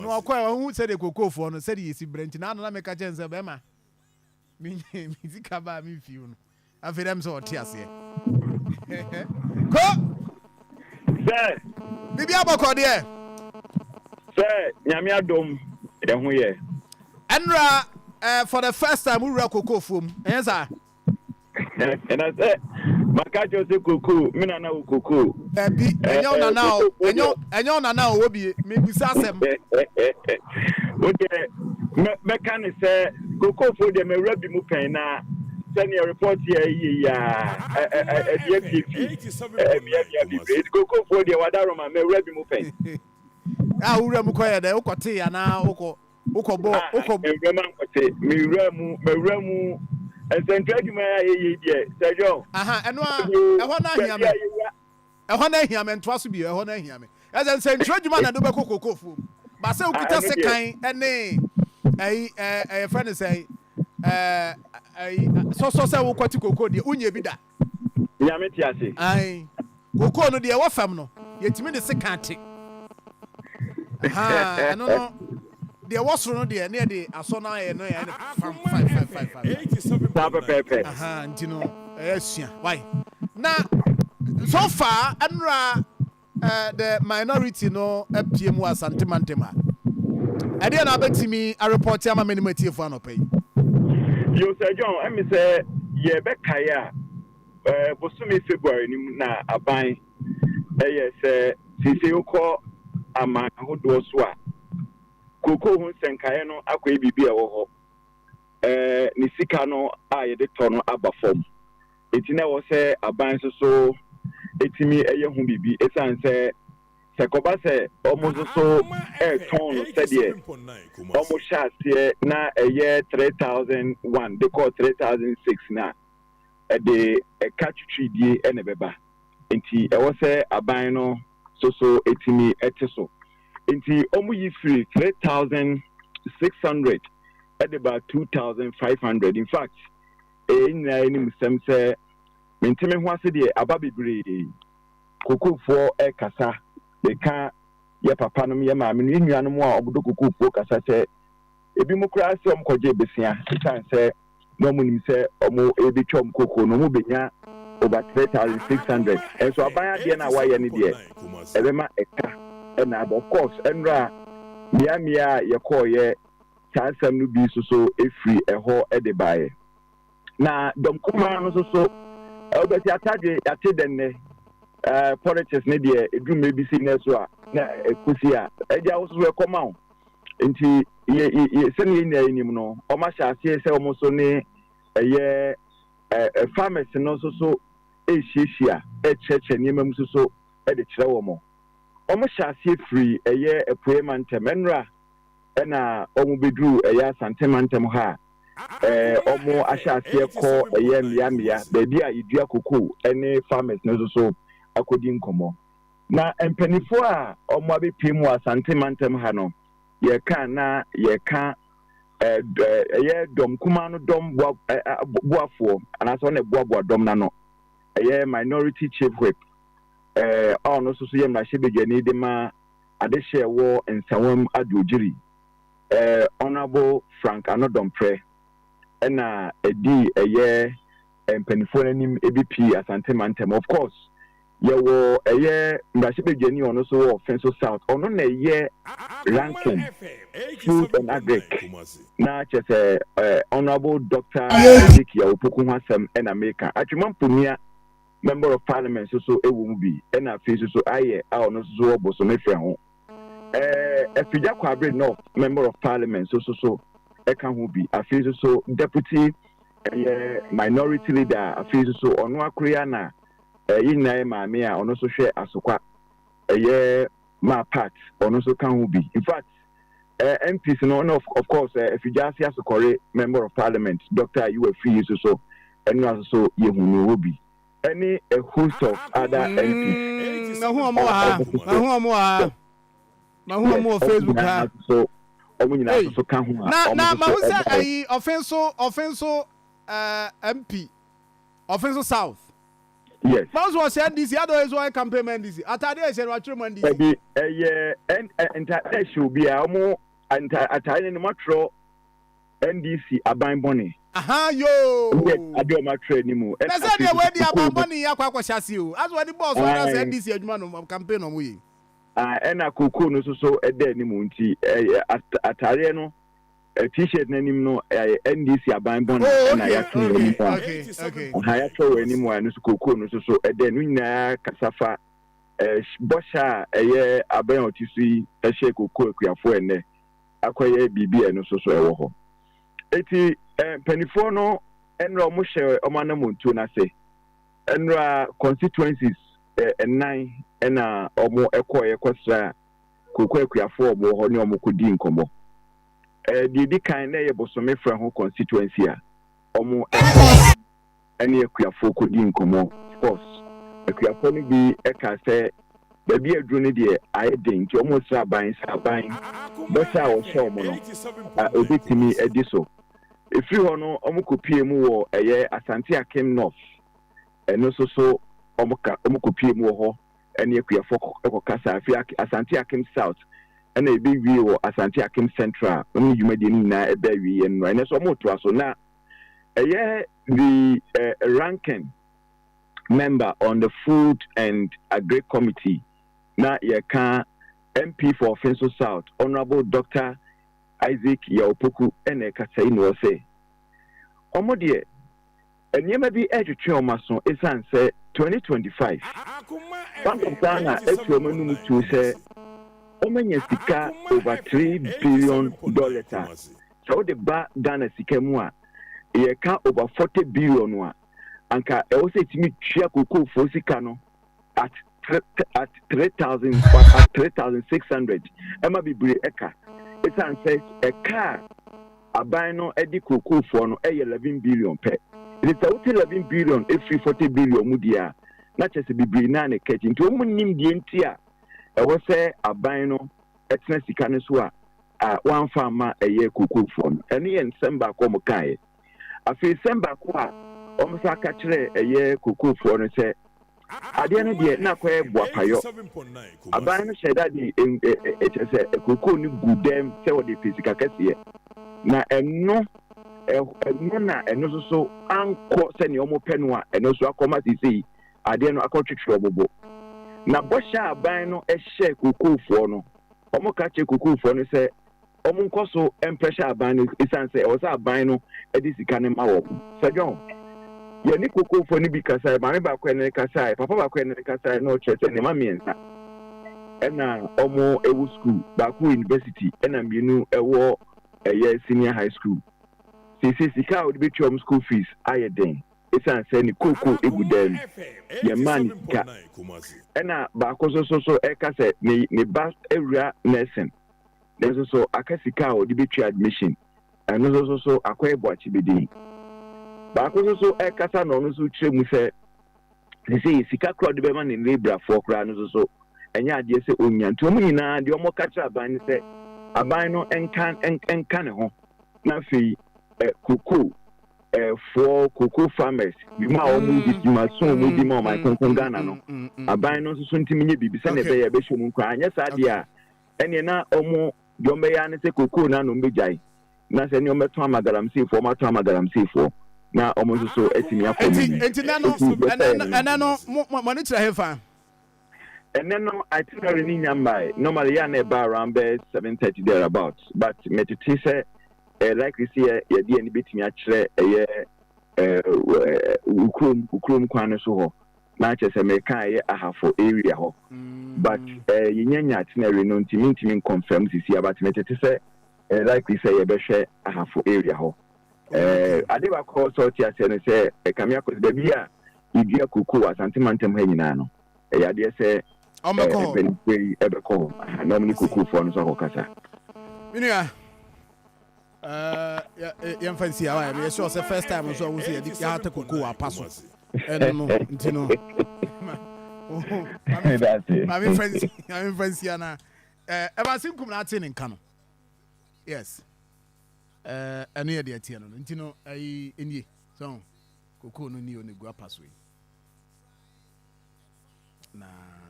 no kwa hu said the cocoa for no said yesi branch na na make chance be ma me zika ba me fiu no afi dem so otiase ko sir bibi aboko de sir nyame adom e ho ye enra for the first time we rock cocoa fom yes sir and I said makacho se cocoa me na cocoa bi enyo na now obi me bisa asem okay me kan say cocoa for dem rabi mu pen na senior report here ya cocoa for dem wadaro ma me rabi mu pen wura mu koye de ukote ya na ukọbọ me ramu Central ma ye Sergio eno ehọ na hia me ntoa so bi ehọ na hia me as Central dwuma na do be kokoko fu ba se okuta sekan ene friend say so se wo kwati koko de unye bi da ya me ti ase koko no de wo fam no yetimi de sekan te eno no de wasoro no de na de aso na ye no ya 5 pepe ntino esua why na so far anra the minority no apiem wa santimantema e de na betimi a report ya ma menimati fu anopai yo Sir John emi say ye be kaya bosumi February ni na aban ye say sisi ukọ ama hodo so a koko hu senkaye no akwa bibi e wo ho ni sika no a ye de to no aba fom etina wo se aban so etimi eye hu bibi esan se sekoba se omo so ton no se de omo shase na eye 3001 de call 3006 na de catchy die ene beba enti e wo se aban no so etimi etiso enti omo yi free 3600 at about 2500 in fact na any musem say mentime ho ase de ababebre kokofo kasa de ka ye papa no ye maame no nnuano mo a obodo kokofo kasa se ebi mo kura se omkoje besia san se no mo nim se omo ebi twom koko no mo benya over 3600 and so abaya de na wa ye ne de ebe ma eka and of course enra mia ye call ye chansam no bi so efri eho de bae na dom kuma no so obeti atade den ne politics ne de edrum e bi si ne so a na ekusi a eja wo so e koma o nti ye se ne nya enim no o ma sha ase se o mo so ne eye farmers no so e hihia e cheche ne mam so e de kire wo mo o mo sha ase free eye epoemantem enra na omo bedru eye Asantemantem ha omo ashase ko eye mia baby a idua koko ene farmers no so akodi nkomo na empanifo a omo abepiem Asantemantem ha no ye kan na ye kan eye dom kuma no dom boafo anaso na boabo dom na no eye minority chief whip ono so ye na shebedwani de ma adehye wo nsawam adojiri honorable Frank Anodompre na edi eye empanifo nanim EBP Asantemantem of course ye wo eye mbashebedwani ono so wo Fenso South ono na eye ranking food and agric na chese honorable Dr. Ezekiel Opokunwasem na America atwemamponia member of parliament so ewu mu bi na face so aye a ono so wo boso mefra ho Efija Kwabre North member of parliament so eka ho bi afezo so deputy minority leader afezo so ono akria na yinna maame a ono so hwe asokwa ma part ono so kan ho bi in fact MPs no of course Efija Asokore member of parliament Dr. UFE so eno so yehunu ho bi any a host of other MPs na ho mo Facebook ha so omunyina so kan ho na ma ho say ayi offenso MP offenso South Yes. Mouse was NDC, otherwise why campaign NDC. Atade said what NDC. Maybe and should be a more and Italian matro NDC aban bonny. Aha yo. I do my trade anymore. That's the way the aban bonny yakwa shasi. As what the boss was NDC adman campaign on we. And a cuckoo no so a dead nimunti Italiano. A t-shirt name no NDC aban bonny. Okay. I actually anymore and so a then Casafa Bosha a year aban to see a shake of cook for and acquire BB and so so. 80 Penifono and Romushe Omanamuntu na say and constituencies and 9 and or more equal equestra Kukwea for more honey or Mukudin combo. The kind of Bosome from constituency or more any equia for Kudin combo. Of course, a Kuaponi be a case. Baby a drone dear, I think almost buying, but I was so mono. A bit to me a diso. If you know Omukupi mu a year Ashanti came north, and also so Omukupi mu and you could for Casa, Ashanti came south, and a big view of Ashanti came central, only you made in a baby and Rhino so much. So now a year the ranking member on the Food and Agri Committee. Na yeka MP for Offensive South, Honorable Dr. Isaac Yaopoku, and a Kasai no say. Omodie, and you may be educated mason, is answer 2025. Bank of Ghana, it's your menu to say, Omanya Sika over $3 billion. So the bar Ghana Sikemua, yeka over 40 billion. Anka, I also to me, Chiakuku for Sikano at 3,600. Emma be eka. It's an says a car. A bino edi kuku for no 11 billion pe. It is 11 billion if 40 billion mudia. Not just a be nane catching to nim the entia. I was say a bino etna sikaneswa. One farmer a year kuku for no. And yen semba komokai. A fee semba kwa. Omsa kachre a year kuku for no say. Adiana de na kwa buapayo abana sheda di etese ekoko ni gudem se wo de physical kase na eno na eno so anko se ne omo penu a eno so akoma sisi ade no akotwetwe obobo na bosha aban no ehye kokofo no omo ka che kokofo no se omo nkoso empressure aban no isanse e wo sa aban no edi sika ne ma wo sejon ye ni kokofo ni bi kasa mame ba kwa ne kasa papa ba kwa ne kasa no chese ne ma miensa ena omo ewu school ba ku university ena mienu ewo eye senior high school sika o be twom school fees ayeden isanse ni koko egudem ye man ka ena ba ko so e kasa ne ba ewura nursing then so akasika o be twa admission eno so akwa ebo achibedi Baako so ekasa no no so tire mu se sika crowd be man in labor for kra no so enya ade se onya nto mu nyina de omo kacha aban se aban no enkan ne ho na fi kuku for kuku farmers bi ma omu di ma so mu di ma my konkon Ghana no aban no so ntimi nye bibi se ne be ya be hwe mu nkwa anya sa de a ene na omo de omo ya ne se kuku na no mbejai na se ne omo to amagaram se for ma to amagaram se for na almost so etimi akoma enti na no money try hefa and then no itinerary ni nyamba normally ya na ba around 7:30 there about but metete say like this year ya di ani betimi akire ukrom kwan so ho na chese meka ye ahafo area ho but yinyanya itinerary no ntimi confirm sisi about metete say like this year ya be hwe ahafo area ho adeba call sort ya say kamia ko de bia idua kuku Asante mantem ha nyina no ya de say omeko ebeko na mni kuku fo no so kasa minua ya fancy awa me sure say first time so we see ya ta kuku apaso no ntino I'm fancy ana eba sinkum na ati nka no yes eno ye de atie no ntino ai enye so koko no ni onegu apaso yi Nah.